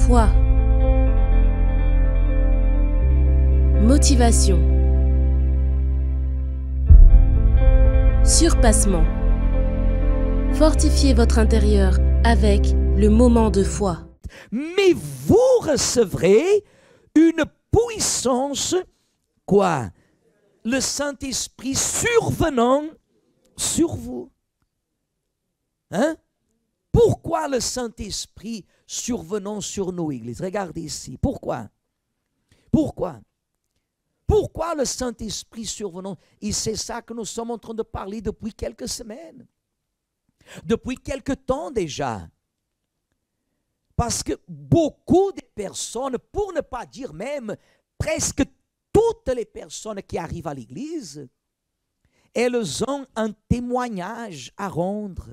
Foi. Motivation. Surpassement. Fortifiez votre intérieur avec le moment de foi. Mais vous recevrez une puissance, quoi? Le Saint-Esprit survenant sur vous. Hein? Pourquoi le Saint-Esprit survenant sur nos églises? Regardez ici. Pourquoi? Pourquoi? Pourquoi le Saint-Esprit survenant? Et c'est ça que nous sommes en train de parler depuis quelques semaines. Depuis quelque temps déjà. Parce que beaucoup de personnes, pour ne pas dire même presque toutes les personnes qui arrivent à l'église, elles ont un témoignage à rendre.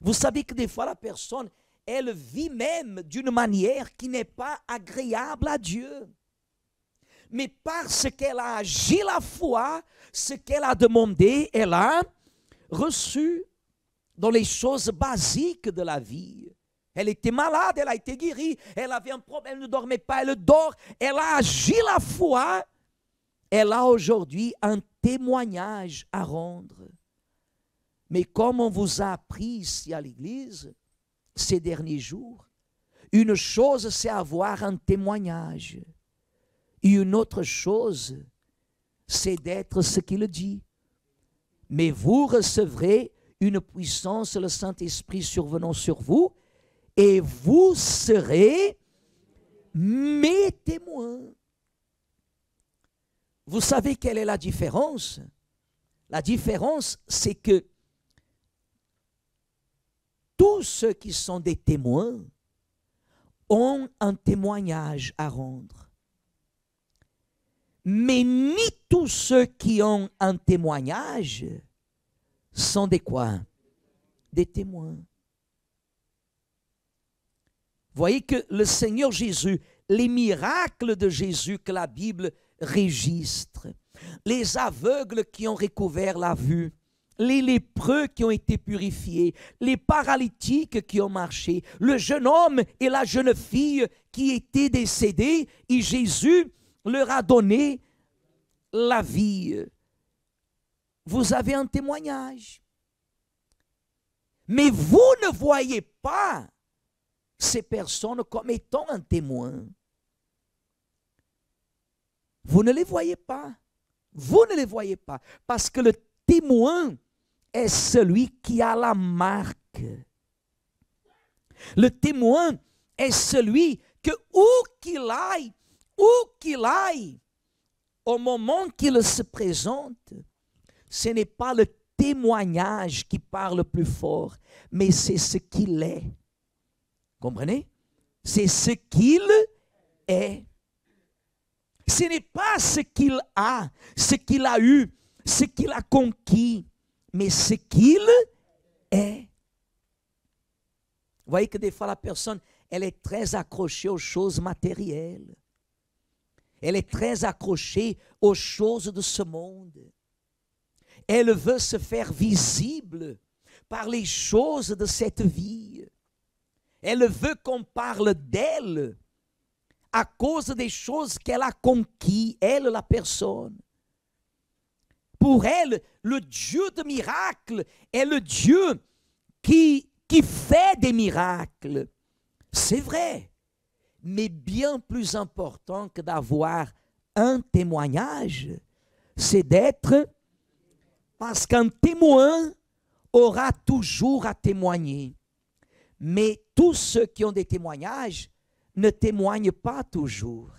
Vous savez que des fois la personne, elle vit même d'une manière qui n'est pas agréable à Dieu. Mais parce qu'elle a agi la foi, ce qu'elle a demandé, elle a reçu dans les choses basiques de la vie. Elle était malade, elle a été guérie, elle avait un problème, elle ne dormait pas, elle dort, elle a agi la foi, elle a aujourd'hui un témoignage à rendre. Mais comme on vous a appris ici à l'église, ces derniers jours, une chose c'est avoir un témoignage, et une autre chose c'est d'être ce qu'il dit. Mais vous recevrez une puissance, le Saint-Esprit survenant sur vous, et vous serez mes témoins. Vous savez quelle est la différence? La différence, c'est que tous ceux qui sont des témoins ont un témoignage à rendre. Mais ni tous ceux qui ont un témoignage sont des quoi? Des témoins. Voyez que le Seigneur Jésus, les miracles de Jésus que la Bible registre, les aveugles qui ont recouvert la vue, les lépreux qui ont été purifiés, les paralytiques qui ont marché, le jeune homme et la jeune fille qui étaient décédés, et Jésus leur a donné la vie. Vous avez un témoignage. Mais vous ne voyez pas ces personnes comme étant un témoin. Vous ne les voyez pas. Vous ne les voyez pas. Parce que le témoin est celui qui a la marque. Le témoin est celui que où qu'il aille, au moment qu'il se présente, ce n'est pas le témoignage qui parle plus fort, mais c'est ce qu'il est. Comprenez? C'est ce qu'il est. Ce n'est pas ce qu'il a eu, ce qu'il a conquis, mais ce qu'il est. Vous voyez que des fois la personne, elle est très accrochée aux choses matérielles. Elle est très accrochée aux choses de ce monde. Elle veut se faire visible par les choses de cette vie. Elle veut qu'on parle d'elle à cause des choses qu'elle a conquises, elle, la personne. Pour elle, le Dieu de miracles est le Dieu qui fait des miracles. C'est vrai, mais bien plus important que d'avoir un témoignage, c'est d'être, parce qu'un témoin aura toujours à témoigner. Mais tous ceux qui ont des témoignages ne témoignent pas toujours.